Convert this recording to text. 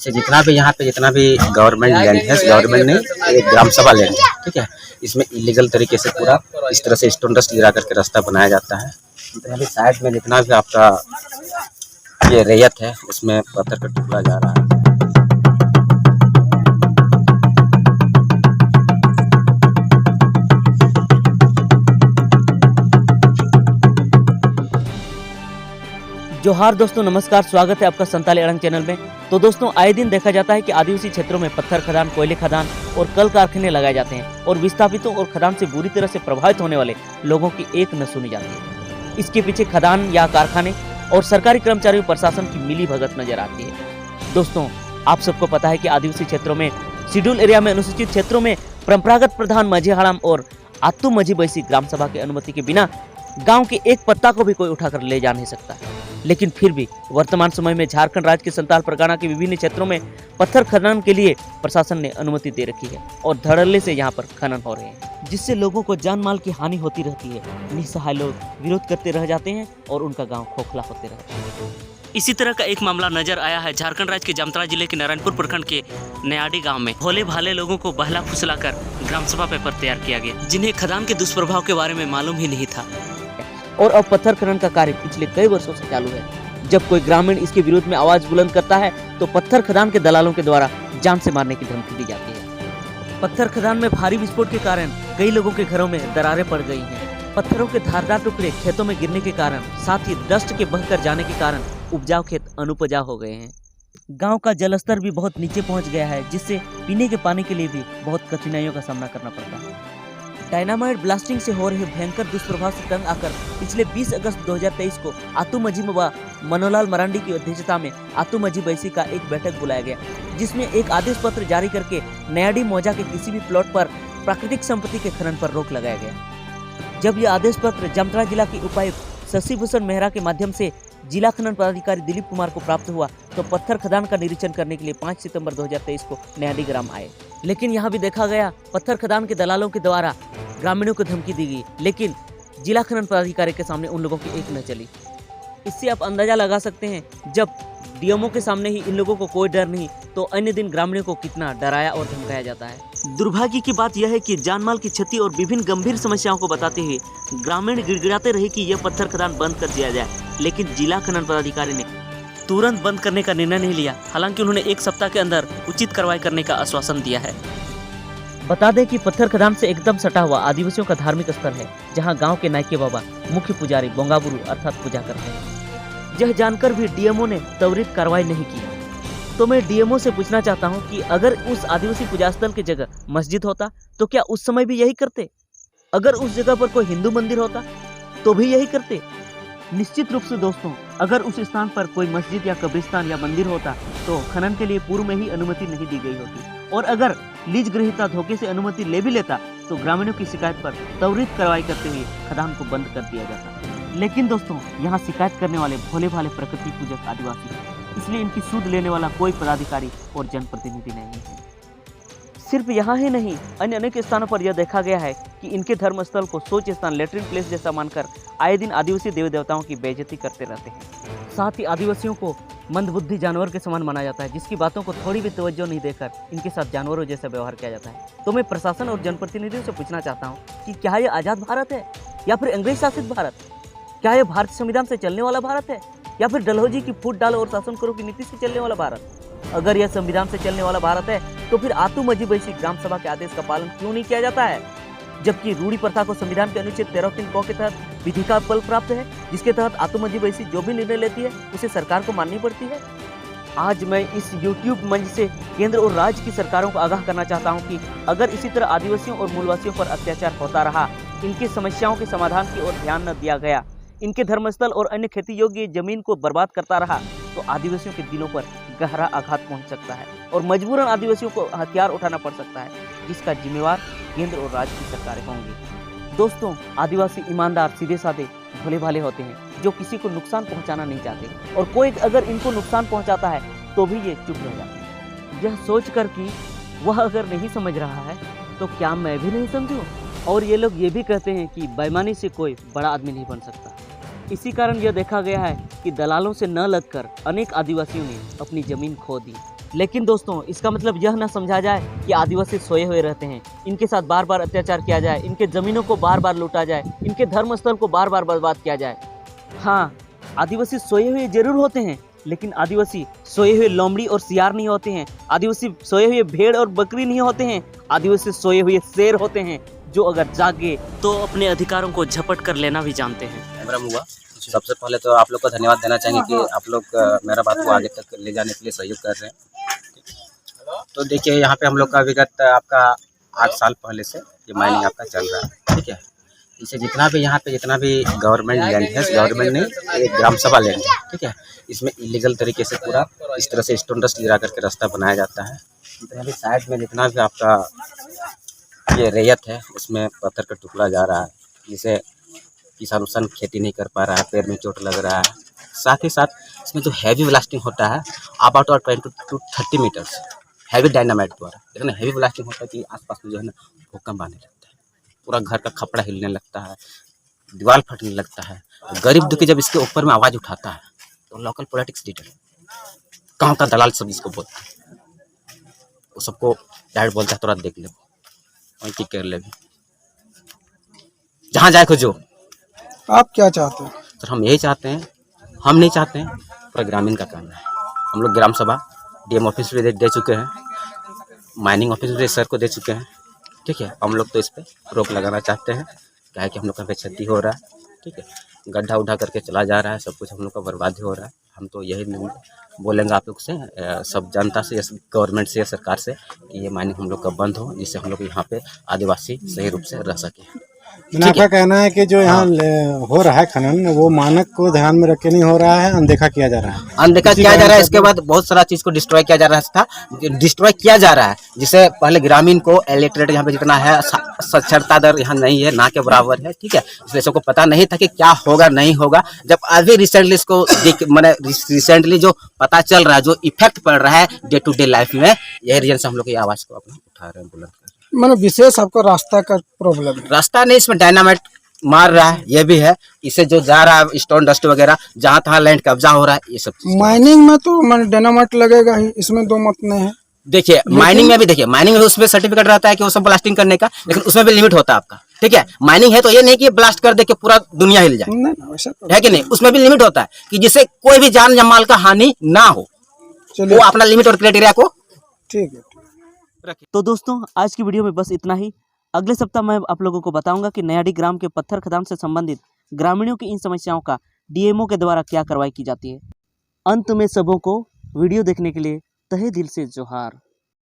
इसे जितना भी यहाँ पे जितना भी गवर्नमेंट लैंड है, गवर्नमेंट नहीं, ये ग्राम सभा लैंड है, ठीक है। इसमें इलीगल तरीके से पूरा इस तरह से स्टोन डस्ट गिरा करके रास्ता बनाया जाता है। तो अभी साइड में जितना भी आपका ये रैयत है उसमें पत्थर का टुकड़ा जा रहा है। जोहार दोस्तों, नमस्कार, स्वागत है आपका संताली अड़ंग चैनल में। तो दोस्तों, आए दिन देखा जाता है कि आदिवासी क्षेत्रों में पत्थर खदान, कोयले खदान और कल कारखाने लगाए जाते हैं और विस्थापितों और खदान से बुरी तरह से प्रभावित होने वाले लोगों की एक न सुनी जाती है। इसके पीछे खदान या कारखाने और सरकारी कर्मचारियों प्रशासन की मिली भगत नजर आती है। दोस्तों, आप सबको पता है कि आदिवासी क्षेत्रों में, शेड्यूल एरिया में, अनुसूचित क्षेत्रों में परंपरागत प्रधान माझी हड़ाम और आतू माझी बैसी ग्राम सभा की अनुमति के बिना गांव के एक पत्ता को भी कोई उठाकर ले जा नहीं सकता। लेकिन फिर भी वर्तमान समय में झारखंड राज्य के संताल परगना के विभिन्न क्षेत्रों में पत्थर खनन के लिए प्रशासन ने अनुमति दे रखी है और धड़ल्ले से यहाँ पर खनन हो रहे हैं, जिससे लोगों को जान माल की हानि होती रहती है। निस्सहाय लोग विरोध करते रह जाते हैं और उनका गाँव खोखला होते रहता है। इसी तरह का एक मामला नजर आया है झारखंड राज्य के जामताड़ा जिले के नारायणपुर प्रखंड के नयाडी गांव में। भोले भाले लोगों को बहला फुसलाकर ग्राम सभा पेपर तैयार किया गया, जिन्हें खदान के दुष्प्रभाव के बारे में मालूम ही नहीं था। और अब पत्थर खनन का कार्य पिछले कई वर्षों से चालू है। जब कोई ग्रामीण इसके विरोध में आवाज बुलंद करता है तो पत्थर खदान के दलालों के द्वारा जान से मारने की धमकी दी जाती है। पत्थर खदान में भारी विस्फोट के कारण कई लोगों के घरों में दरारें पड़ गई हैं। पत्थरों के धारदार टुकड़े खेतों में गिरने के कारण, साथ ही डस्ट के बहकर जाने के कारण उपजाऊ खेत अनुपजाऊ हो गए हैं। गांव का जलस्तर भी बहुत नीचे पहुंच गया है, जिससे पीने के पानी के लिए भी बहुत कठिनाइयों का सामना करना पड़ता है। डायनामाइट ब्लास्टिंग से हो रहे भयंकर दुष्प्रभाव से तंग आकर पिछले 20 अगस्त 2023 को आतू माझी व मनोलाल मरांडी की अध्यक्षता में आतू माझी बैसी का एक बैठक बुलाया गया, जिसमें एक आदेश पत्र जारी करके नयाडी मौजा के किसी भी प्लॉट पर प्राकृतिक संपत्ति के खनन पर रोक लगाया गया। जब यह आदेश पत्र जामताड़ा जिला के उपायुक्त शशि भूषण मेहरा के माध्यम से जिला खनन पदाधिकारी दिलीप कुमार को प्राप्त हुआ तो पत्थर खदान का निरीक्षण करने के लिए 5 सितंबर 2023 को नयाडी ग्राम आए। लेकिन यहाँ भी देखा गया पत्थर खदान के दलालों के द्वारा ग्रामीणों को धमकी दी गई, लेकिन जिला खनन पदाधिकारी के सामने उन लोगों की एक न चली। इससे आप अंदाजा लगा सकते हैं, जब डीएमओ के सामने ही इन लोगों को कोई डर नहीं तो अन्य दिन ग्रामीणों को कितना डराया और धमकाया जाता है। दुर्भाग्य की बात यह है कि जानमाल की क्षति और विभिन्न गंभीर समस्याओं को बताते हुए ग्रामीण गिड़गिड़ाते रहे कि यह पत्थर खदान बंद कर दिया जाए, लेकिन जिला खनन पदाधिकारी ने तुरंत बंद करने का निर्णय नहीं लिया। हालांकि उन्होंने 1 सप्ताह के अंदर उचित कार्रवाई करने का आश्वासन दिया है। बता दें कि पत्थर खदान से एकदम सटा हुआ आदिवासियों का धार्मिक स्थल है, जहां गांव के नायके बाबा मुख्य पुजारी बोंगाबुरु अर्थात पूजा करते हैं। यह जानकर भी डीएमओ ने त्वरित कार्रवाई नहीं की। तो मैं डीएमओ से पूछना चाहता हूं कि अगर उस आदिवासी पूजा स्थल की जगह मस्जिद होता तो क्या उस समय भी यही करते? अगर उस जगह पर कोई हिंदू मंदिर होता तो भी यही करते? निश्चित रूप से दोस्तों, अगर उस स्थान पर कोई मस्जिद या कब्रिस्तान या मंदिर होता तो खनन के लिए पूर्व में ही अनुमति नहीं दी गई होती, और अगर लीज ग्रहीता धोखे से अनुमति ले भी लेता तो ग्रामीणों की शिकायत पर त्वरित कार्रवाई करते हुए खदान को बंद कर दिया जाता। लेकिन दोस्तों, यहाँ शिकायत करने वाले भोले भाले प्रकृति पूजक आदिवासी हैं, इसलिए इनकी सूद लेने वाला कोई पदाधिकारी और जनप्रतिनिधि नहीं है। सिर्फ यहाँ ही नहीं, अन्य अनेक स्थानों पर यह देखा गया है कि इनके धर्मस्थल को शौच स्थान, लेटरिन प्लेस जैसा मानकर आए दिन आदिवासी देवी देवताओं की बेइज्जती करते रहते हैं। साथ ही आदिवासियों को मंदबुद्धि जानवर के समान माना जाता है, जिसकी बातों को थोड़ी भी तवज्जो नहीं देकर इनके साथ जानवरों जैसा व्यवहार किया जाता है। तो मैं प्रशासन और जनप्रतिनिधियों से पूछना चाहता हूँ कि क्या यह आज़ाद भारत है या फिर अंग्रेज शासित भारत? क्या यह भारतीय संविधान से चलने वाला भारत है या फिर डलहौजी की फूट डालो और शासन करो की नीति से चलने वाला भारत? अगर यह संविधान से चलने वाला भारत है तो फिर आतू माझी बैसी ग्राम सभा के आदेश का पालन क्यों नहीं किया जाता है? जबकि रूढ़ी प्रथा को संविधान के अनुच्छेद 13(3) क के तहत विधि का बल प्राप्त है, जिसके तहत आतू माझी बैसी जो भी निर्णय लेती है उसे सरकार को माननी पड़ती है। आज मैं इस YouTube मंच से केंद्र और राज्य की सरकारों को आगाह करना चाहता हूं कि अगर इसी तरह आदिवासियों और मूलवासियों पर अत्याचार होता रहा, इनकी समस्याओं के समाधान की ओर ध्यान न दिया गया, इनके धर्मस्थल और अन्य खेती योग्य जमीन को बर्बाद करता रहा, तो आदिवासियों के दिलों पर गहरा आघात पहुंच सकता है और मजबूरन आदिवासियों को हथियार उठाना पड़ सकता है, जिसका जिम्मेवार केंद्र और राज्य की सरकारें होंगी। दोस्तों, आदिवासी ईमानदार, सीधे साधे, भोले भाले होते हैं, जो किसी को नुकसान पहुंचाना नहीं चाहते, और कोई अगर इनको नुकसान पहुंचाता है तो भी ये चुप रह जाते हैं। यह सोचकर कि वह अगर नहीं समझ रहा है तो क्या मैं भी नहीं समझूं? और ये लोग ये भी कहते हैं कि बेईमानी से कोई बड़ा आदमी नहीं बन सकता। इसी कारण यह देखा गया है कि दलालों से न लगकर अनेक आदिवासियों ने अपनी जमीन खो दी। लेकिन दोस्तों, इसका मतलब यह न समझा जाए कि आदिवासी सोए हुए रहते हैं, इनके साथ बार बार अत्याचार किया जाए, इनके ज़मीनों को बार बार लूटा जाए, इनके धर्मस्थल को बार बार बर्बाद किया जाए। हाँ, आदिवासी सोए हुए जरूर होते हैं, लेकिन आदिवासी सोए हुए लोमड़ी और सियार नहीं होते हैं। आदिवासी सोए हुए भेड़ और बकरी नहीं होते हैं। आदिवासी सोए हुए शेर होते हैं, जो अगर जागे तो अपने अधिकारों को झपट कर लेना भी जानते हैं। कैमरा हुआ। सबसे पहले तो आप लोग को धन्यवाद देना चाहेंगे कि आप लोग मेरा बात को आगे तक ले जाने के लिए सहयोग कर रहे हैं। तो देखिए, यहाँ पे हम लोग का विगत आपका 8 साल पहले से ये माइनिंग आपका चल रहा है, ठीक है। इसे जितना भी यहाँ पे जितना भी गवर्नमेंट लैंड है, गवर्नमेंट ने एक ग्राम सभा लैंड है, ठीक है। इसमें इलीगल तरीके से पूरा इस तरह से स्टोन डस्ट गिरा करके रास्ता बनाया जाता है। जितना भी साइड में जितना भी आपका ये रैयत है, उसमें पत्थर का टुकड़ा जा रहा है, जिसे किसान उसान खेती नहीं कर पा रहा है, पैर में चोट लग रहा है। साथ ही साथ इसमें जो हैवी ब्लास्टिंग होता है about 20 to 30 metres heavy dynamite द्वारा, लेकिन हैवी ब्लास्टिंग होता है कि आसपास में जो है ना भूकंप आने लगता है, पूरा घर का खपड़ा हिलने लगता है, दीवार फटने लगता है। गरीब दुखी जब इसके ऊपर में आवाज़ उठाता है तो लोकल पॉलिटिक्स लीडर, गाँव का दलाल सब इसको बोलता है, वो सबको डायरेक्ट बोलता है, थोड़ा देख ले और की कर ले, जहाँ जाए खोजो। आप क्या चाहते हैं? सर हम यही चाहते हैं, हम नहीं चाहते हैं, पूरा ग्रामीण का काम है। हम लोग ग्राम सभा डीएम ऑफिस भी दे चुके हैं, माइनिंग ऑफिस भी सर को दे चुके हैं, ठीक है। हम लोग तो इस पर रोक लगाना चाहते हैं, क्या है कि हम लोग का पे क्षति हो रहा है, ठीक है। गड्ढा उड्ढा करके चला जा रहा है, सब कुछ हम लोग का बर्बादी हो रहा है। हम तो यही बोलेंगे आप लोग से, सब जनता से, गवर्नमेंट से, सरकार से, कि ये माइनिंग हम लोग का बंद हो, जिससे हम लोग यहाँ पे आदिवासी सही रूप से रह सके। आपका कहना है कि जो यहाँ हो रहा है खनन, वो मानक को ध्यान में रख के नहीं हो रहा है, अनदेखा किया जा रहा है। अनदेखा किया जा रहा है, इसके बाद बहुत सारा चीज को डिस्ट्रॉय किया जा रहा था, डिस्ट्रॉय किया जा रहा है, जिससे पहले ग्रामीण को इलेक्ट्रेट यहाँ पे जितना है, साक्षरता दर यहाँ नहीं है, ना के बराबर है, ठीक है। इसलिए सबको पता नहीं था कि क्या होगा नहीं होगा। जब अभी रिसेंटली इसको मैंने रिसेंटली जो पता चल रहा है, जो इफेक्ट पड़ रहा है डे टू डे लाइफ में, यही रीजन से हम लोग ये आवाज को अपना उठा रहे हैं, बुलंद कर रहे हैं। मैंने विशेष आपको रास्ता का प्रॉब्लम है? रास्ता नहीं, इसमें डायनामाइट मार रहा है, ये भी है। इसे जो जा रहा है स्टोन डस्ट वगैरह, जहाँ तहाँ लैंड कब्जा हो रहा है, ये सब माइनिंग में तो डायनामाइट लगेगा ही, इसमें दो मत नहीं है। देखिए माइनिंग में भी, देखिए माइनिंग में उसमें सर्टिफिकेट रहता है कि वो सब ब्लास्टिंग करने का, लेकिन उसमें भी लिमिट होता है आपका, ठीक है। माइनिंग है तो ये नहीं कि ब्लास्ट कर दे के पूरा दुनिया हिल जाए, नहीं, वैसा तो है कि नहीं। उसमें भी लिमिट होता है कि जिससे कोई भी जान या माल का हानि ना हो, वो अपना लिमिट और क्राइटेरिया को ठीक है। तो दोस्तों, आज की वीडियो में बस इतना ही। अगले सप्ताह मैं आप लोगों को बताऊंगा कि नयाडी ग्राम के पत्थर खदान से संबंधित ग्रामीणों की इन समस्याओं का डीएमओ के द्वारा क्या कार्रवाई की जाती है। अंत में सबों को वीडियो देखने के लिए तहे दिल से जोहार।